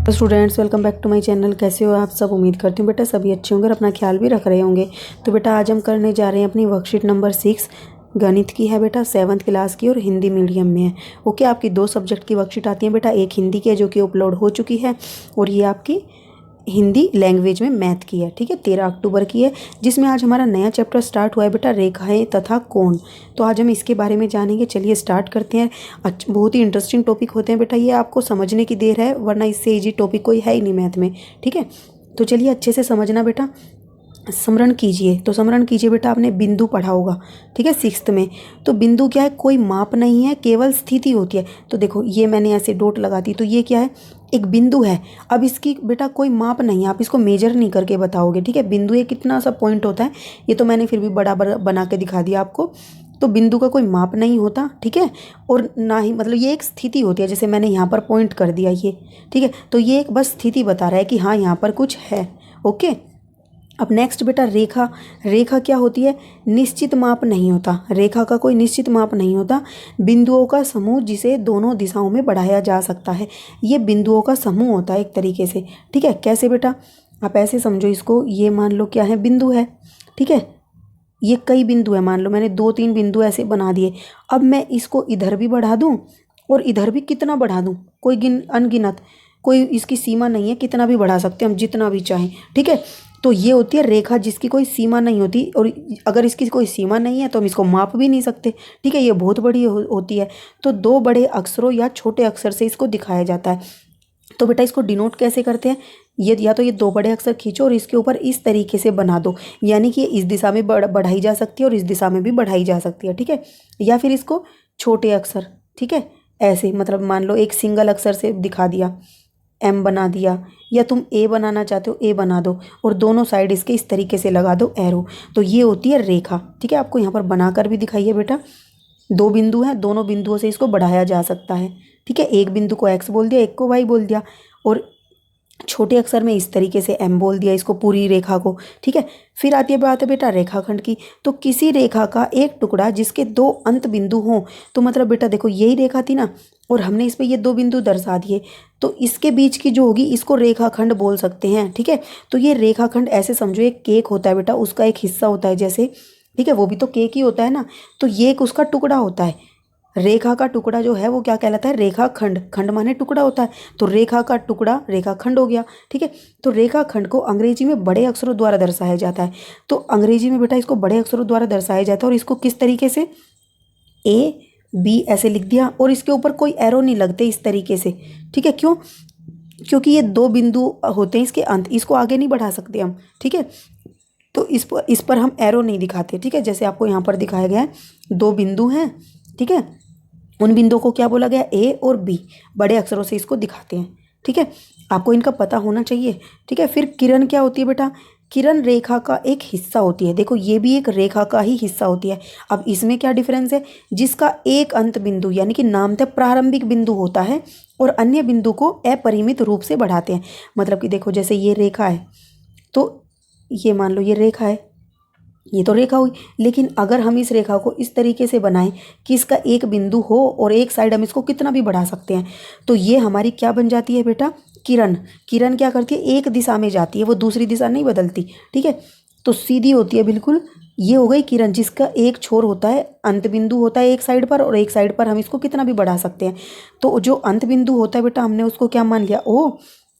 Students, welcome back to my channel. कैसे हो आप सब? उम्मीद करती हूँ बेटा सभी अच्छे होंगे और अपना ख्याल भी रख रहे होंगे। तो बेटा आज हम करने जा रहे हैं अपनी वर्कशीट नंबर 6 गणित की है बेटा, 7th क्लास की और हिंदी मीडियम में है। ओके, आपकी 2 सब्जेक्ट की वर्कशीट आती है बेटा, एक हिंदी की है जो कि अपलोड हो चुकी है और ये आपकी हिंदी लैंग्वेज में मैथ की है। ठीक है, 13 अक्टूबर की है, जिसमें आज हमारा नया चैप्टर स्टार्ट हुआ है बेटा, रेखाएं तथा कोण। तो आज हम इसके बारे में जानेंगे। चलिए स्टार्ट करते हैं। बहुत ही इंटरेस्टिंग टॉपिक होते हैं बेटा, ये आपको समझने की देर है, वरना इससे ईजी टॉपिक कोई है ही नहीं मैथ में। ठीक है, तो चलिए अच्छे से समझना बेटा। स्मरण कीजिए, तो स्मरण कीजिए बेटा, आपने बिंदु पढ़ा होगा। ठीक है, 6th में। तो बिंदु क्या है? कोई माप नहीं है, केवल स्थिति होती है। तो देखो ये मैंने ऐसे डॉट लगा दी, तो ये क्या है? एक बिंदु है। अब इसकी बेटा कोई माप नहीं है, आप इसको मेजर नहीं करके बताओगे। ठीक है, बिंदु ये कितना सा पॉइंट होता है, ये तो मैंने फिर भी बड़ा बना के दिखा दिया आपको। तो बिंदु का कोई माप नहीं होता। ठीक है, और ना ही मतलब ये एक स्थिति होती है, जैसे मैंने यहाँ पर पॉइंट कर दिया ये। ठीक है, तो ये एक बस स्थिति बता रहा है कि हाँ यहाँ पर कुछ है। ओके, अब नेक्स्ट बेटा रेखा। रेखा क्या होती है? निश्चित माप नहीं होता, रेखा का कोई निश्चित माप नहीं होता। बिंदुओं का समूह जिसे दोनों दिशाओं में बढ़ाया जा सकता है, ये बिंदुओं का समूह होता है एक तरीके से। ठीक है, कैसे बेटा? आप ऐसे समझो इसको, ये मान लो क्या है? बिंदु है। ठीक है, ये कई बिंदु है, मान लो मैंने 2-3 बिंदु ऐसे बना दिए। अब मैं इसको इधर भी बढ़ा दूँ और इधर भी कितना बढ़ा दूँ, कोई अनगिनत, कोई इसकी सीमा नहीं है, कितना भी बढ़ा सकते हैं हम, जितना भी चाहें। ठीक है, तो ये होती है रेखा जिसकी कोई सीमा नहीं होती, और अगर इसकी कोई सीमा नहीं है तो हम इसको माप भी नहीं सकते। ठीक है, ये बहुत बड़ी होती है। तो 2 बड़े अक्षरों या छोटे अक्षर से इसको दिखाया जाता है। तो बेटा इसको डिनोट कैसे करते हैं? ये या तो ये 2 बड़े अक्षर खींचो और इसके ऊपर इस तरीके से बना दो, यानी कि इस दिशा में बढ़ाई जा सकती है और इस दिशा में भी बढ़ाई जा सकती है। ठीक है, या फिर इसको छोटे अक्षर, ठीक है, ऐसे मतलब मान लो एक सिंगल अक्षर से दिखा दिया, एम बना दिया, या तुम ए बनाना चाहते हो ए बना दो और दोनों साइड इसके इस तरीके से लगा दो एरो। तो ये होती है रेखा। ठीक है, आपको यहाँ पर बनाकर भी दिखाइए बेटा। 2 बिंदु हैं, दोनों बिंदुओं से इसको बढ़ाया जा सकता है। ठीक है, एक बिंदु को एक्स बोल दिया, एक को वाई बोल दिया, और छोटे अक्षर में इस तरीके से एम बोल दिया इसको, पूरी रेखा को। ठीक है, फिर आती है बात है बेटा रेखाखंड की। तो किसी रेखा का एक टुकड़ा जिसके 2 अंत बिंदु हों, तो मतलब बेटा देखो यही रेखा थी ना, और हमने इस पे ये 2 बिंदु दर्शा दिए, तो इसके बीच की जो होगी इसको रेखाखंड बोल सकते हैं। ठीक है, तो ये रेखाखंड ऐसे समझो एक केक होता है बेटा, उसका एक हिस्सा होता है जैसे। ठीक है, वो भी तो केक ही होता है ना, तो ये एक उसका टुकड़ा होता है। रेखा का टुकड़ा जो है वो क्या कहलाता है? रेखाखंड। खंड माने टुकड़ा होता है, तो रेखा का टुकड़ा रेखाखंड हो गया। ठीक है, तो रेखाखंड को अंग्रेजी में बड़े अक्षरों द्वारा दर्शाया जाता है। तो अंग्रेजी में बेटा इसको बड़े अक्षरों द्वारा दर्शाया जाता है, और इसको किस तरीके से? ए बी ऐसे लिख दिया, और इसके ऊपर कोई एरो नहीं लगते इस तरीके से। ठीक है, क्यों? क्योंकि ये 2 बिंदु होते हैं इसके अंत, इसको आगे नहीं बढ़ा सकते हम। ठीक है, तो इस पर हम एरो नहीं दिखाते। ठीक है, जैसे आपको यहाँ पर दिखाया गया है, 2 बिंदु हैं। ठीक है, उन बिंदुओं को क्या बोला गया? ए और बी, बड़े अक्षरों से इसको दिखाते हैं। ठीक है, आपको इनका पता होना चाहिए। ठीक है, फिर किरण क्या होती है बेटा? किरण रेखा का एक हिस्सा होती है। देखो ये भी एक रेखा का ही हिस्सा होती है। अब इसमें क्या डिफरेंस है? जिसका एक अंत बिंदु यानी कि नामतः प्रारंभिक बिंदु होता है, और अन्य बिंदु को अपरिमित रूप से बढ़ाते हैं। मतलब कि देखो जैसे ये रेखा है, तो ये मान लो ये रेखा है, ये तो रेखा हुई, लेकिन अगर हम इस रेखा को इस तरीके से बनाएं कि इसका एक बिंदु हो और एक साइड हम इसको कितना भी बढ़ा सकते हैं, तो ये हमारी क्या बन जाती है बेटा? किरण। किरण क्या करती है? एक दिशा में जाती है, वो दूसरी दिशा नहीं बदलती। ठीक है, तो सीधी होती है बिल्कुल। ये हो गई किरण, जिसका एक छोर होता है, अंत बिंदु होता है एक साइड पर, और एक साइड पर हम इसको कितना भी बढ़ा सकते हैं। तो जो अंत बिंदु होता है बेटा, हमने उसको क्या मान लिया? ओ,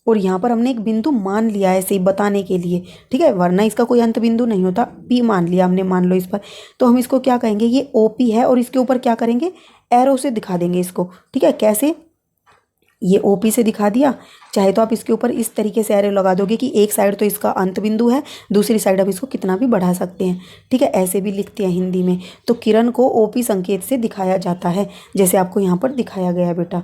और यहाँ पर हमने एक बिंदु मान लिया है ऐसे ही बताने के लिए। ठीक है, वरना इसका कोई अंत बिंदु नहीं होता, पी मान लिया हमने, मान लो इस पर। तो हम इसको क्या कहेंगे? ये ओपी है, और इसके ऊपर क्या करेंगे? एरो से दिखा देंगे इसको। ठीक है, कैसे? ये ओपी से दिखा दिया। चाहे तो आप इसके ऊपर इस तरीके से एरो लगा दोगे कि एक साइड तो इसका अंत बिंदु है, दूसरी साइड हम इसको कितना भी बढ़ा सकते हैं। ठीक है, ऐसे भी लिखते हैं हिंदी में। तो किरण को ओपी संकेत से दिखाया जाता है, जैसे आपको यहाँ पर दिखाया गया है बेटा।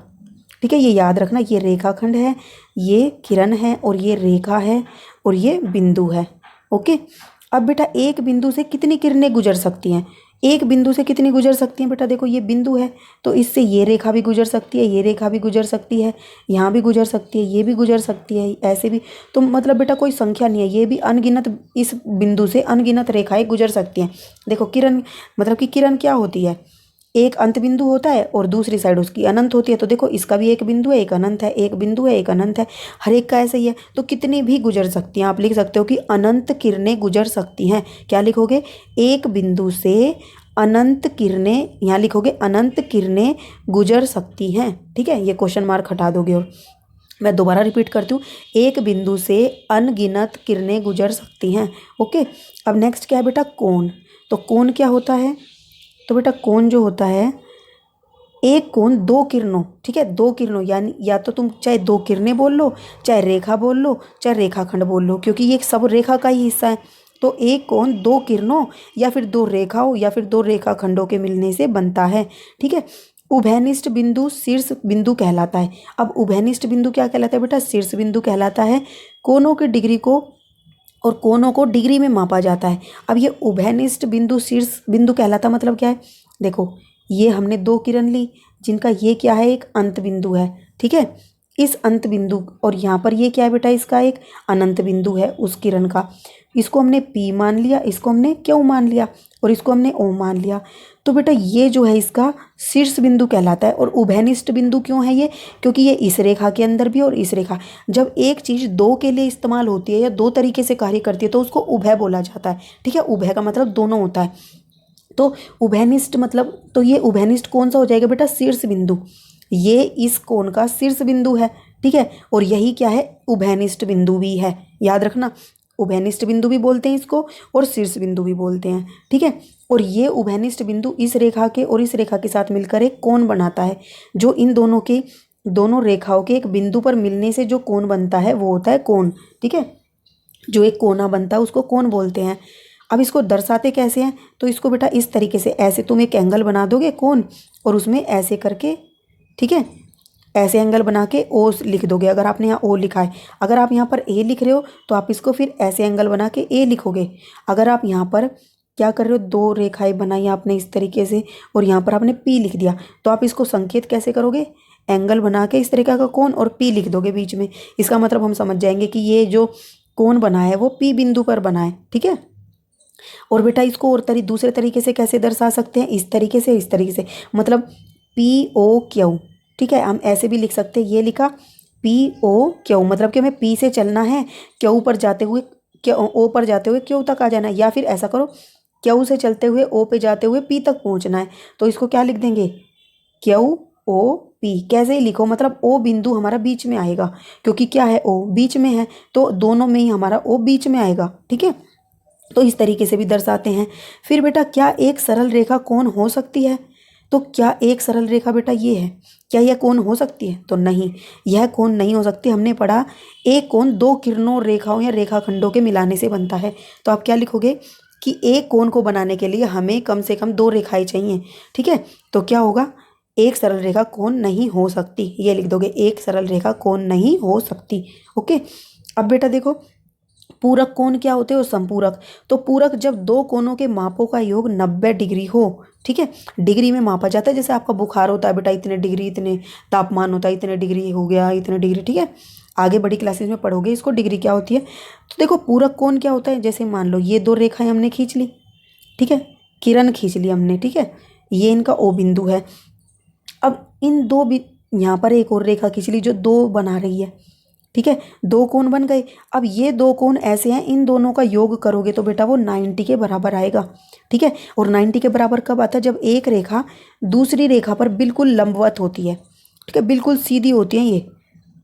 ठीक है, ये याद रखना, ये रेखाखंड है, ये किरण है, और ये रेखा है, और ये बिंदु है। ओके, अब बेटा एक बिंदु से कितनी किरणें गुजर सकती हैं? एक बिंदु से कितनी गुजर सकती हैं बेटा? देखो ये बिंदु है, तो इससे ये रेखा भी गुजर सकती है, ये रेखा भी गुजर सकती है, यहाँ भी गुजर सकती है, ये भी गुजर सकती है, ऐसे भी। तो मतलब बेटा कोई संख्या नहीं है, ये भी अनगिनत, इस बिंदु से अनगिनत रेखाएं गुजर सकती हैं। देखो किरण, मतलब कि किरण क्या होती है? एक अंत बिंदु होता है और दूसरी साइड उसकी अनंत होती है। तो देखो इसका भी एक बिंदु है, एक अनंत है, एक बिंदु है, एक अनंत है, हर एक का ऐसा ही है। तो कितनी भी गुजर सकती हैं, आप लिख सकते हो कि अनंत किरणें गुजर सकती हैं। क्या लिखोगे, एक बिंदु से अनंत किरणें, यहाँ लिखोगे अनंत किरणें गुजर सकती हैं। ठीक है, ये क्वेश्चन मार्क हटा दोगे। और मैं दोबारा रिपीट करती हूँ, एक बिंदु से अनगिनत किरणें गुजर सकती हैं। ओके, अब नेक्स्ट क्या है बेटा, कोण। तो कोण क्या होता है, तो बेटा कोण जो होता है, एक कोण दो किरणों, ठीक है, दो किरणों, यानी या तो तुम चाहे दो किरणें बोल लो, चाहे रेखा बोल लो, चाहे रेखाखंड बोल लो, क्योंकि ये सब रेखा का ही हिस्सा है। तो एक कोण दो किरणों या फिर दो रेखाओं या फिर दो रेखाखंडों के मिलने से बनता है। ठीक है, उभयनिष्ठ बिंदु शीर्ष बिंदु कहलाता है। अब उभयनिष्ठ बिंदु क्या कहलाता है बेटा, शीर्ष बिंदु कहलाता है। कोणों की डिग्री को और कोणों को डिग्री में मापा जाता है। अब ये उभयनिष्ठ बिंदु शीर्ष बिंदु कहलाता मतलब क्या है, देखो ये हमने दो किरण ली जिनका ये क्या है, एक अंत बिंदु है। ठीक है, इस अंत बिंदु और यहाँ पर ये क्या है बेटा, इसका एक अनंत बिंदु है उस किरण का। इसको हमने P मान लिया, इसको हमने Q मान लिया और इसको हमने O मान लिया। तो बेटा ये जो है इसका शीर्ष बिंदु कहलाता है। और उभयनिष्ठ बिंदु क्यों है ये, क्योंकि ये इस रेखा के अंदर भी और इस रेखा, जब एक चीज़ दो के लिए इस्तेमाल होती है या दो तरीके से कार्य करती है तो उसको उभय बोला जाता है। ठीक है, उभय का मतलब दोनों होता है। तो उभयनिष्ठ मतलब, तो ये उभयनिष्ठ कौन सा हो जाएगा बेटा, शीर्ष बिंदु। ये इस कोण का शीर्ष बिंदु है। ठीक है, और यही क्या है, उभयनिष्ठ बिंदु भी है, याद रखना। उभयनिष्ठ बिंदु भी बोलते हैं इसको और शीर्ष बिंदु भी बोलते हैं। ठीक है, और ये उभयनिष्ठ बिंदु इस रेखा के और इस रेखा के साथ मिलकर एक कोण बनाता है। जो इन दोनों के, दोनों रेखाओं के एक बिंदु पर मिलने से जो कोण बनता है वो होता है कोण। ठीक है, जो एक कोना बनता है उसको कोण बोलते हैं। अब इसको दर्शाते कैसे हैं, तो इसको बेटा इस तरीके से, ऐसे तुम एक एंगल बना दोगे कोण और उसमें ऐसे करके, ठीक है, ऐसे एंगल बना के ओ लिख दोगे। अगर आपने यहाँ ओ लिखा है, अगर आप यहाँ पर ए लिख रहे हो तो आप इसको फिर ऐसे एंगल बना के ए लिखोगे। अगर आप यहाँ पर क्या कर रहे हो, दो रेखाएं बनाई आपने इस तरीके से और यहाँ पर आपने पी लिख दिया, तो आप इसको संकेत कैसे करोगे, एंगल बना के इस तरीके का कोण और पी लिख दोगे बीच में। इसका मतलब हम समझ जाएंगे कि ये जो कोण बना है वो पी बिंदु पर बना है। ठीक है, और बेटा इसको और दूसरे तरीके से कैसे दर्शा सकते हैं, इस तरीके से, इस तरीके से, मतलब POQ। ठीक है, हम ऐसे भी लिख सकते हैं, ये लिखा POQ, मतलब कि हमें P से चलना है, Q पर जाते हुए, O पर जाते हुए Q तक आ जाना है, या फिर ऐसा करो Q से चलते हुए O पे जाते हुए P तक पहुंचना है। तो इसको क्या लिख देंगे, QOP। कैसे ही लिखो, मतलब O बिंदु हमारा बीच में आएगा, क्योंकि क्या है, O बीच में है, तो दोनों में ही हमारा O बीच में आएगा। ठीक है, तो इस तरीके से भी दर्शाते हैं। फिर बेटा क्या एक सरल रेखा कोण हो सकती है, तो क्या एक सरल रेखा बेटा ये है, क्या यह कोण हो सकती है, तो नहीं, यह कोण नहीं हो सकती। हमने पढ़ा एक कोण दो किरणों, रेखाओं या रेखाखंडों के मिलाने से बनता है। तो आप क्या लिखोगे कि एक कोण को बनाने के लिए हमें कम से कम दो रेखाएं चाहिए। ठीक है, तो क्या होगा, एक सरल रेखा कोण नहीं हो सकती, ये लिख दोगे, एक सरल रेखा कोण नहीं हो सकती। ओके, अब बेटा देखो पूरक कोण क्या होते हैं और संपूरक। तो पूरक जब दो कोणों के मापों का योग 90 डिग्री हो। ठीक है, डिग्री में मापा जाता है, जैसे आपका बुखार होता है बेटा इतने डिग्री, इतने तापमान होता है, इतने डिग्री हो गया, इतने डिग्री। ठीक है, आगे बड़ी क्लासेस में पढ़ोगे इसको डिग्री क्या होती है। तो देखो पूरक कोण क्या होता है, जैसे मान लो ये दो रेखाएं हमने खींच ली, ठीक है, किरण खींच ली हमने, ठीक है, ये इनका O बिंदु है। अब इन दो यहाँ पर एक और रेखा खींच ली जो दो बना रही है। ठीक है, दो कोण बन गए। अब ये दो कोण ऐसे हैं, इन दोनों का योग करोगे तो बेटा वो 90 के बराबर आएगा। ठीक है, और 90 के बराबर कब आता है, जब एक रेखा दूसरी रेखा पर बिल्कुल लंबवत होती है। ठीक है, बिल्कुल सीधी होती है ये,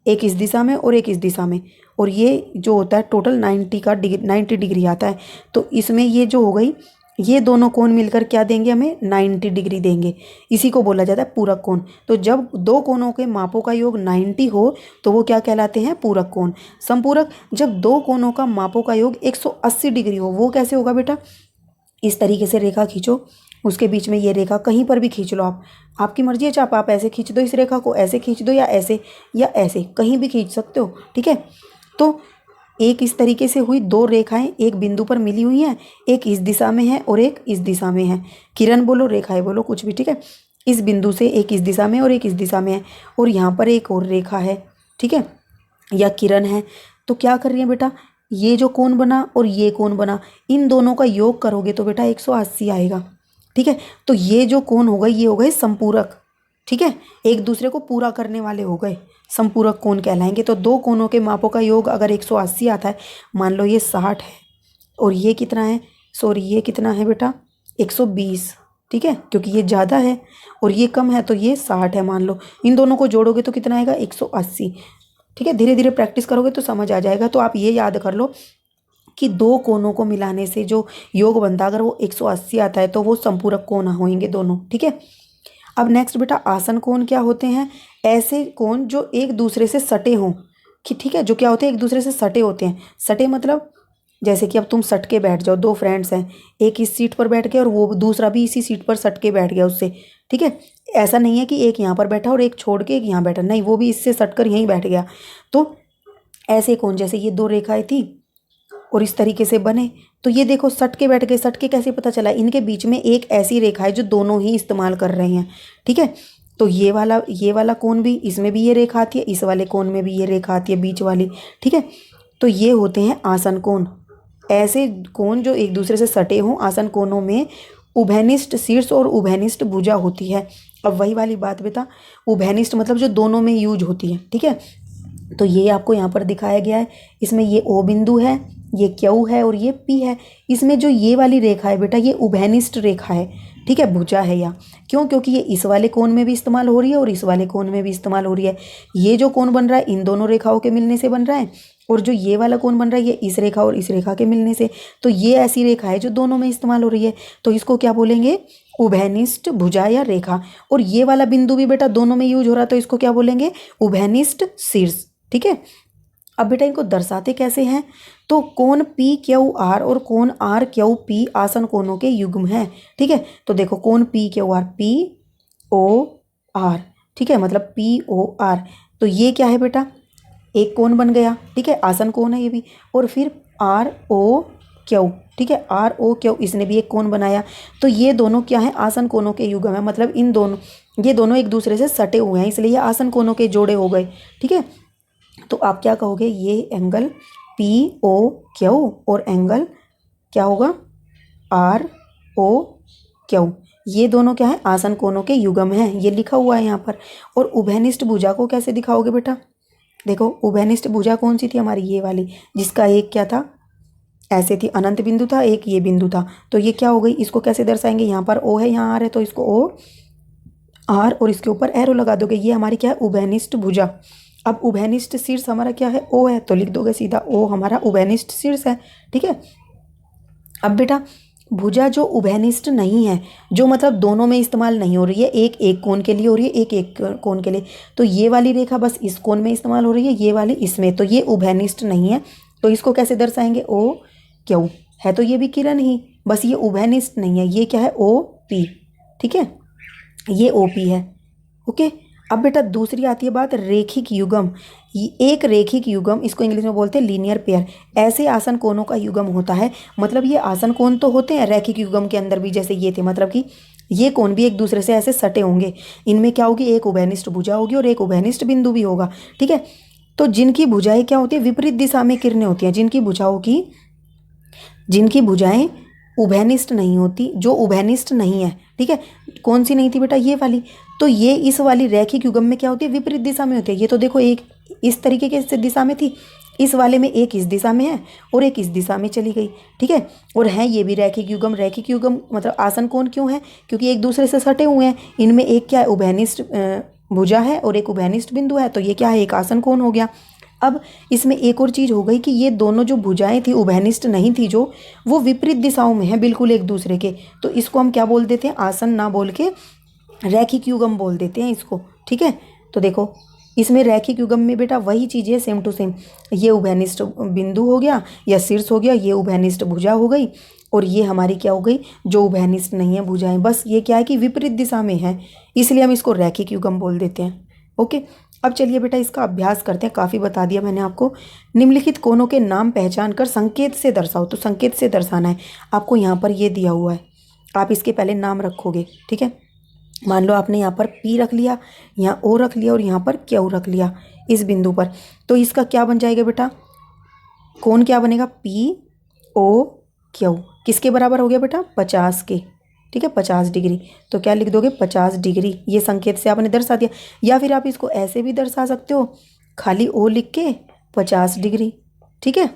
एक इस दिशा में और एक इस दिशा में, और ये जो होता है टोटल 90 डिग्री आता है। तो इसमें ये जो हो गई, ये दोनों कोण मिलकर क्या देंगे, हमें 90 डिग्री देंगे। इसी को बोला जाता है पूरक कोण। तो जब दो कोणों के मापों का योग 90 हो तो वो क्या कहलाते हैं, पूरक कोण। संपूरक जब दो कोणों का मापों का योग 180 डिग्री हो, वो कैसे होगा बेटा, इस तरीके से रेखा खींचो, उसके बीच में ये रेखा कहीं पर भी खींच लो, आपकी मर्जी है, चाहे आप ऐसे खींच दो इस रेखा को, ऐसे खींच दो, या ऐसे कहीं भी खींच सकते हो। ठीक है, तो एक इस तरीके से हुई, दो रेखाएं एक बिंदु पर मिली हुई हैं, एक इस दिशा में है और एक इस दिशा में है, किरण बोलो रेखाएं बोलो कुछ भी। ठीक है, इस बिंदु से एक इस दिशा में और एक इस दिशा में है, और यहाँ पर एक और रेखा है, ठीक है, या किरण है। तो क्या कर रही है बेटा, ये जो कोण बना और ये कोण बना, इन दोनों का योग करोगे तो बेटा 180 आएगा। ठीक ठीक है। तो ये जो कोण हो गए ये हो गए संपूरक, ठीक है, एक दूसरे को पूरा करने वाले हो गए, संपूरक कोण कहलाएंगे। तो दो कोणों के मापों का योग अगर 180 आता है, मान लो ये 60 है और ये कितना है, सॉरी ये कितना है बेटा 120, ठीक है, क्योंकि ये ज़्यादा है और ये कम है तो ये 60 है मान लो। इन दोनों को जोड़ोगे तो कितना आएगा 180, ठीक है। धीरे धीरे प्रैक्टिस करोगे तो समझ आ जाएगा। तो आप ये याद कर लो कि दो कोणों को मिलाने से जो योग बनता है अगर वो 180 आता है तो वो संपूरक कोण होंगे दोनों, ठीक है। अब नेक्स्ट बेटा आसन कोण क्या होते हैं, ऐसे कोण जो एक दूसरे से सटे हों, कि ठीक है, जो क्या होते हैं एक दूसरे से सटे होते हैं। सटे मतलब जैसे कि अब तुम सट के बैठ जाओ, दो फ्रेंड्स हैं, एक इस सीट पर बैठ गया और वो दूसरा भी इसी सीट पर सट के बैठ गया उससे, ठीक है। ऐसा नहीं है कि एक यहाँ पर बैठा और एक छोड़ के एक यहाँ बैठा, नहीं, वो भी इससे सट कर यहीं बैठ गया। तो ऐसे कोण जैसे ये दो रेखाएं थी और इस तरीके से बने, तो ये देखो सट के बैठ गए। सट के कैसे पता चला, इनके बीच में एक ऐसी रेखा है जो दोनों ही इस्तेमाल कर रहे हैं, ठीक है। तो ये वाला कोण भी, इसमें भी ये रेखा आती है, इस वाले कोण में भी ये रेखा आती है बीच वाली, ठीक है। तो ये होते हैं आसन कोण, ऐसे कोण जो एक दूसरे से सटे हों। आसन कोणों में उभयनिष्ठ शीर्ष और उभयनिष्ठ भुजा होती है। अब वही वाली बात बेटा, उभयनिष्ठ मतलब जो दोनों में यूज होती है, ठीक है। तो ये आपको यहाँ पर दिखाया गया है, इसमें ये ओ बिंदु है, ये क्यू है और ये पी है। इसमें जो ये वाली रेखा है बेटा ये उभयनिष्ठ रेखा है, ठीक है, भुजा है या क्यों, क्योंकि ये इस वाले कोण में भी इस्तेमाल हो रही है और इस वाले कोण में भी इस्तेमाल हो रही है। ये जो कोण बन रहा है इन दोनों रेखाओं के मिलने से बन रहा है, और जो ये वाला कोण बन रहा है ये इस रेखा और इस रेखा के मिलने से। तो ये ऐसी रेखा है जो दोनों में इस्तेमाल हो रही है, तो इसको क्या बोलेंगे, उभयनिष्ठ भुजा या रेखा। और ये वाला बिंदु भी बेटा दोनों में यूज हो रहा है, तो इसको क्या बोलेंगे, उभयनिष्ठ शीर्ष, ठीक है। अब बेटा इनको दर्शाते कैसे हैं, तो कोण पी क्यू आर और कोण आर क्यू पी आसन कोणों के युग्म हैं, ठीक है। तो देखो कोण P Q R, P O R, ठीक है, मतलब पी ओ आर। तो ये क्या है बेटा, एक कोण बन गया, ठीक है, आसन कोण है ये भी। और फिर आर ओ क्यू, ठीक है, आर ओ क्यू, इसने भी एक कोण बनाया। तो ये दोनों क्या है, आसन कोणों के युग्म है, मतलब इन दोनों, ये दोनों एक दूसरे से सटे हुए हैं, इसलिए ये आसन कोणों के जोड़े हो गए, ठीक है। तो आप क्या कहोगे, ये एंगल पी ओ क्यू और एंगल क्या होगा आर ओ क्यू, ये दोनों क्या है, आसन कोणों के युग्म हैं, ये लिखा हुआ है यहाँ पर। और उभयनिष्ठ भुजा को कैसे दिखाओगे बेटा, देखो उभयनिष्ठ भुजा कौन सी थी हमारी, ये वाली, जिसका एक क्या था, ऐसे थी, अनंत बिंदु था, एक ये बिंदु था। तो ये क्या हो गई, इसको कैसे दर्शाएंगे, यहाँ पर ओ है यहाँ आर है, तो इसको ओ आर और इसके ऊपर एरो लगा दोगे, ये हमारी क्या है, उभयनिष्ठ भुजा। अब उभयनिष्ठ शीर्ष हमारा क्या है, ओ है, तो लिख दोगे सीधा ओ हमारा उभयनिष्ठ शीर्ष है, ठीक है। अब बेटा भुजा जो उभयनिष्ठ नहीं है, जो मतलब दोनों में इस्तेमाल नहीं हो रही है, एक एक कोण के लिए हो रही है, एक एक कोण के लिए, तो ये वाली रेखा बस इस कोण में इस्तेमाल हो रही है, ये वाली इसमें, तो ये उभयनिष्ठ नहीं है। तो इसको कैसे दर्शाएंगे, ओ क्यू है, तो ये भी किरण ही, बस ये उभयनिष्ठ नहीं है, ये क्या है, ओ पी, ठीक है, ये ओ पी है, ओके। अब बेटा दूसरी आती है बात रेखिक युग्म। एक रेखिक युग्म, इसको इंग्लिश में बोलते हैं लीनियर पेयर, ऐसे आसन कोणों का युग्म होता है। मतलब ये आसन कोण तो होते हैं रैखिक युग्म के अंदर भी, जैसे ये थे, मतलब कि ये कोण भी एक दूसरे से ऐसे सटे होंगे, इनमें क्या होगी, एक उभयनिष्ठ भुजा होगी और एक उभयनिष्ठ बिंदु भी होगा, ठीक है। तो जिनकी भुजाएं क्या होती है, विपरीत दिशा में किरणें होती हैं, जिनकी भुजाएं उभयनिष्ठ नहीं होती, जो उभयनिष्ठ नहीं है, ठीक है। कौन सी नहीं थी बेटा, ये वाली। तो ये इस वाली रैखिक युग्म में क्या होती है, विपरीत दिशा में होती है। ये तो देखो एक इस तरीके के दिशा में थी, इस वाले में एक इस दिशा में है और एक इस दिशा में चली गई, ठीक है। और है ये भी रैखिक युग्म। रैखिक युग्म मतलब आसन कोण क्यों है, क्योंकि एक दूसरे से सटे हुए हैं, इनमें एक क्या है, उभयनिष्ठ भुजा है और एक उभयनिष्ठ बिंदु है, तो ये क्या है, एक आसन कोण हो गया। अब इसमें एक और चीज़ हो गई कि ये दोनों जो भुजाएं थी उभयनिष्ठ नहीं थी, जो वो विपरीत दिशाओं में है बिल्कुल एक दूसरे के, तो इसको हम क्या बोल देते हैं, आसन ना बोल के रैखिक युग्म बोल देते हैं इसको, ठीक है। तो देखो इसमें रैखिक युग्म में बेटा वही चीज़ है, सेम टू सेम, ये उभयनिष्ठ बिंदु हो गया या शीर्ष हो गया, ये उभयनिष्ठ भुजा हो गई, और ये हमारी क्या हो गई, जो उभयनिष्ठ नहीं है भुजाएं, बस ये क्या है कि विपरीत दिशा में है, इसलिए हम इसको रैखिक युग्म बोल देते हैं, ओके। अब चलिए बेटा इसका अभ्यास करते हैं, काफ़ी बता दिया मैंने आपको। निम्नलिखित कोणों के नाम पहचान कर संकेत से दर्शाओ, तो संकेत से दर्शाना है आपको, यहाँ पर ये दिया हुआ है, आप इसके पहले नाम रखोगे, ठीक है। मान लो आपने यहाँ पर पी रख लिया, यहाँ ओ रख लिया और यहाँ पर क्यू रख लिया इस बिंदु पर, तो इसका क्या बन जाएगा बेटा, कोण क्या बनेगा, पी ओ क्यू, किसके बराबर हो गया बेटा, 50 के, ठीक है, 50 डिग्री। तो क्या लिख दोगे, 50 डिग्री। ये संकेत से आपने दर्शा दिया। या फिर आप इसको ऐसे भी दर्शा सकते हो, खाली ओ लिख के 50 डिग्री। ठीक है,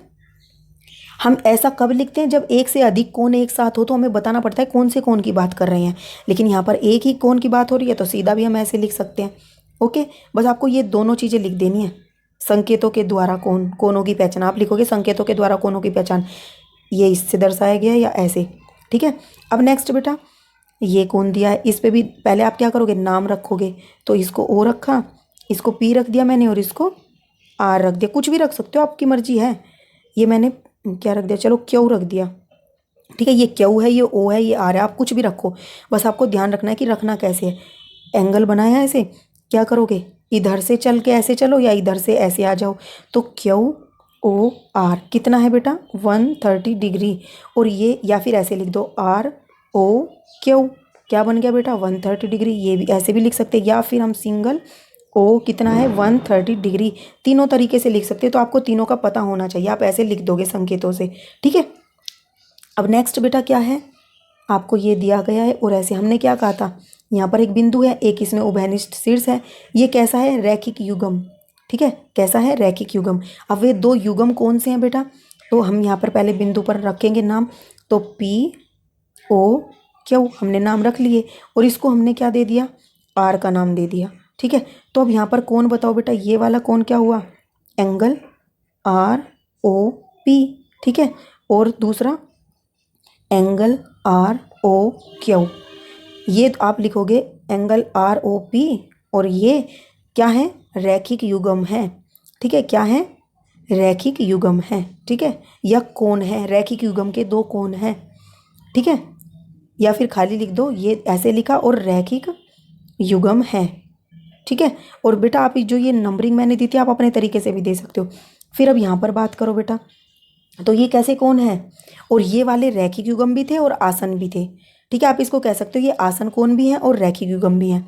हम ऐसा कब लिखते हैं, जब एक से अधिक कोण एक साथ हो तो हमें बताना पड़ता है कौन से कोण की बात कर रहे हैं। लेकिन यहाँ पर एक ही कोण की बात हो रही है तो सीधा भी हम ऐसे लिख सकते हैं। ओके, बस आपको ये दोनों चीज़ें लिख देनी है। संकेतों के द्वारा कोणों की पहचान आप लिखोगे, संकेतों के द्वारा कोणों की पहचान, ये इससे दर्शाया गया है या ऐसे। ठीक है, अब नेक्स्ट बेटा, ये कोण दिया है, इस पे भी पहले आप क्या करोगे, नाम रखोगे। तो इसको ओ रखा, इसको पी रख दिया मैंने, और इसको आर रख दिया। कुछ भी रख सकते हो, आपकी मर्जी है। ये मैंने क्या रख दिया, चलो क्यू रख दिया। ठीक है, ये क्यू है, ये ओ है, ये आर है, आप कुछ भी रखो। बस आपको ध्यान रखना है कि रखना कैसे है। एंगल बनाया ऐसे, क्या करोगे, इधर से चल के ऐसे चलो या इधर से ऐसे आ जाओ। तो क्यू ओ आर कितना है बेटा, 130 डिग्री। और ये या फिर ऐसे लिख दो, आर ओ क्यू, क्या बन गया बेटा, 130 डिग्री। ये भी ऐसे भी लिख सकते हैं, या फिर हम सिंगल ओ कितना है, 130 डिग्री। तीनों तरीके से लिख सकते हैं। तो आपको तीनों का पता होना चाहिए, आप ऐसे लिख दोगे संकेतों से। ठीक है, अब नेक्स्ट बेटा क्या है, आपको ये दिया गया है और ऐसे हमने क्या कहा था, यहाँ पर एक बिंदु है, एक इसमें उभयनिष्ठ शीर्ष है। ये कैसा है, रैखिक युग्म। ठीक है, कैसा है, रैखिक युग्म। अब वे दो युग्म कौन से हैं बेटा, तो हम यहाँ पर पहले बिंदु पर रखेंगे नाम। तो पी ओ क्यू हमने नाम रख लिए, और इसको हमने क्या दे दिया, आर का नाम दे दिया। ठीक है, तो अब यहाँ पर कौन बताओ बेटा, ये वाला कौन क्या हुआ, एंगल आर ओ पी। ठीक है, और दूसरा एंगल आर ओ क्यू। ये आप लिखोगे एंगल आर ओ पी, और ये क्या है, रैखिक युग्म है। ठीक है, क्या है, रैखिक युग्म है। ठीक है, या कोण है, रैखिक युग्म के दो कोण हैं। ठीक है, या फिर खाली लिख दो, ये ऐसे लिखा, और रैखिक युग्म है। ठीक है, और बेटा आप जो ये नंबरिंग मैंने दी थी, आप अपने तरीके से भी दे सकते हो। फिर अब यहाँ पर बात करो बेटा, तो ये कैसे कोण है, और ये वाले रैखिक युग्म भी थे और आसन भी थे। ठीक है, आप इसको कह सकते हो ये आसन कोण भी है और रैखिक युग्म भी है।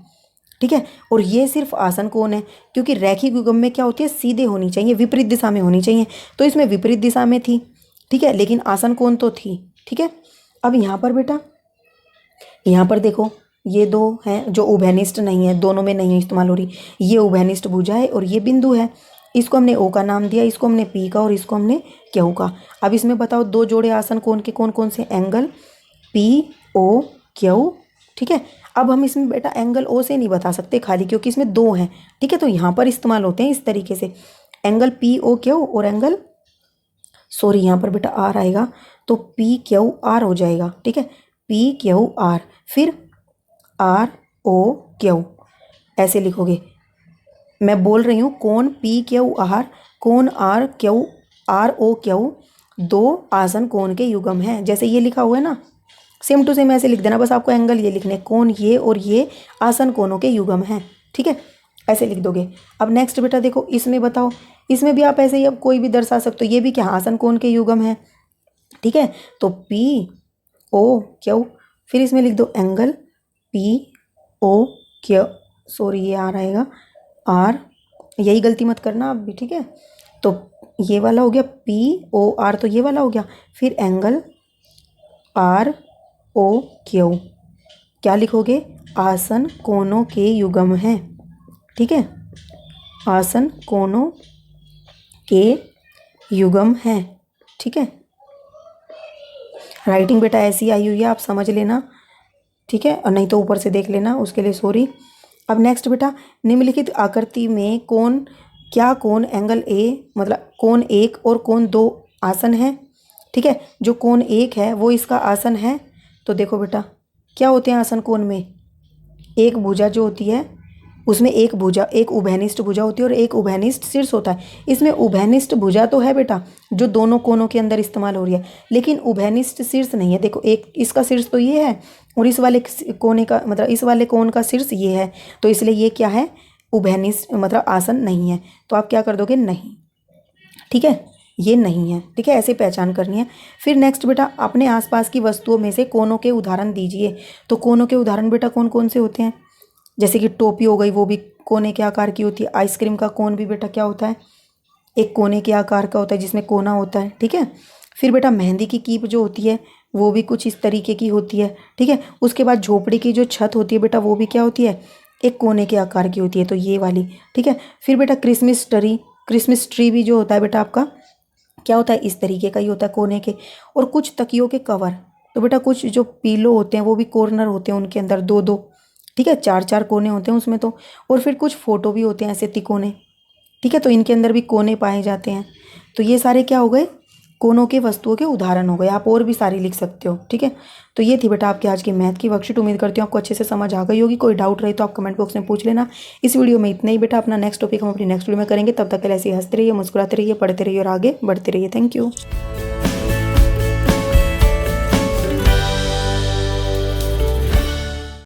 ठीक है, और ये सिर्फ आसन कोण है, क्योंकि रैखिक युग्म में क्या होती है, सीधे होनी चाहिए, विपरीत दिशा में होनी चाहिए। तो इसमें विपरीत दिशा में थी। ठीक है, लेकिन आसन कोण तो थी। ठीक है, अब यहाँ पर बेटा, यहाँ पर देखो, ये दो हैं जो उभयनिष्ठ नहीं है, दोनों में नहीं है इस्तेमाल हो रही। ये उभयनिष्ठ भुजा है और ये बिंदु है। इसको हमने ओ का नाम दिया, इसको हमने पी का, और इसको हमने क्यू का। अब इसमें बताओ दो जोड़े आसन कोण के कौन कौन से, एंगल पी ओ क्यू। ठीक है, अब हम इसमें बेटा एंगल ओ से नहीं बता सकते खाली, क्योंकि इसमें दो हैं। ठीक है, तो यहाँ पर इस्तेमाल होते हैं इस तरीके से, एंगल पी ओ क्यू और एंगल, सॉरी यहाँ पर बेटा आर आएगा, तो पी क्यू आर हो जाएगा। ठीक है, पी क्यू आर, फिर आर ओ क्यू ऐसे लिखोगे। मैं बोल रही हूँ कोण पी क्यू आर, कोण R Q, R O Q दो आसन कोण के युग्म हैं। जैसे ये लिखा हुआ है ना, सेम टू सेम ऐसे लिख देना। बस आपको एंगल ये लिखने, कोण ये और ये आसन कोणों के युग्म हैं। ठीक है, ऐसे लिख दोगे। अब नेक्स्ट बेटा देखो, इसमें बताओ, इसमें भी आप ऐसे ही अब कोई भी दर्शा सकते हो। ये भी क्या, आसन कोण के युग्म है। ठीक है, तो पी ओ क्यू, फिर इसमें लिख दो angle P O Q, sorry ये आर आएगा, आर, यही गलती मत करना आप भी। ठीक है, तो ये वाला हो गया पी ओ आर, तो ये वाला हो गया। फिर एंगल आर ओ क्यू, क्या लिखोगे, आसन कोणों के युग्म हैं। ठीक है, आसन कोणों के युग्म हैं। ठीक है, राइटिंग बेटा ऐसी आई हुई है, आप समझ लेना। ठीक है, और नहीं तो ऊपर से देख लेना, उसके लिए सॉरी। अब नेक्स्ट बेटा, निम्नलिखित आकृति में कौन, क्या कोण एंगल ए, मतलब कोण एक और कोण दो आसन है। ठीक है, जो कोण एक है वो इसका आसन है। तो देखो बेटा, क्या होते हैं आसन कोण में, एक भुजा जो होती है उसमें एक भुजा, एक उभयनिष्ठ भुजा होती है और एक उभयनिष्ठ शीर्ष होता है। इसमें उभयनिष्ठ भुजा तो है बेटा, जो दोनों कोनों के अंदर इस्तेमाल हो रही है, लेकिन उभयनिष्ठ शीर्ष नहीं है। देखो, एक इसका शीर्ष तो ये है और इस वाले कोने का, मतलब इस वाले कोण का शीर्ष ये है, तो इसलिए ये क्या है, उभयनिष्ठ, मतलब आसन नहीं है। तो आप क्या कर दोगे, नहीं। ठीक है, ये नहीं है। ठीक है, ऐसे पहचान करनी है। फिर नेक्स्ट बेटा, अपने आसपास की वस्तुओं में से कोनों के उदाहरण दीजिए। तो कोनों के उदाहरण बेटा कौन कौन से होते हैं, जैसे कि टोपी हो गई, वो भी कोने के आकार की होती है। आइसक्रीम का कोन भी बेटा क्या होता है, एक कोने के आकार का होता है जिसमें कोना होता है। ठीक है, फिर बेटा मेहंदी की कीप जो होती है वो भी कुछ इस तरीके की होती है, ठीक है। उसके बाद झोपड़ी की जो छत होती है बेटा वो भी क्या होती है, एक कोने के आकार की होती है, तो ये वाली, ठीक है। फिर बेटा क्रिसमस ट्री भी जो होता है बेटा आपका क्या होता है, इस तरीके का ही होता है, कोने के। और कुछ तकियों के कवर, तो बेटा कुछ जो पीलो होते हैं वो भी कॉर्नर होते हैं उनके अंदर दो दो, ठीक है, चार चार कोने होते हैं उसमें तो। और फिर कुछ फोटो भी होते हैं ऐसे तिकोने, ठीक है, तो इनके अंदर भी कोने पाए जाते हैं। तो ये सारे क्या हो गए, कोनों के वस्तुओं के उदाहरण हो गए। आप और भी सारी लिख सकते हो, ठीक है। तो ये थी बेटा आपके आज की मैथ की वर्कशीट। उम्मीद करती हूँ आपको अच्छे से समझ आ गई होगी। कोई डाउट रहे तो आप कमेंट बॉक्स में पूछ लेना। इस वीडियो में इतना ही बेटा। अपना नेक्स्ट टॉपिक हम अपनी नेक्स्ट वीडियो में करेंगे। तब तक के लिए ऐसे ही हंसते रहिए, मुस्कुराते रहिए, पढ़ते रहिए और आगे बढ़ते रहिए। Thank you.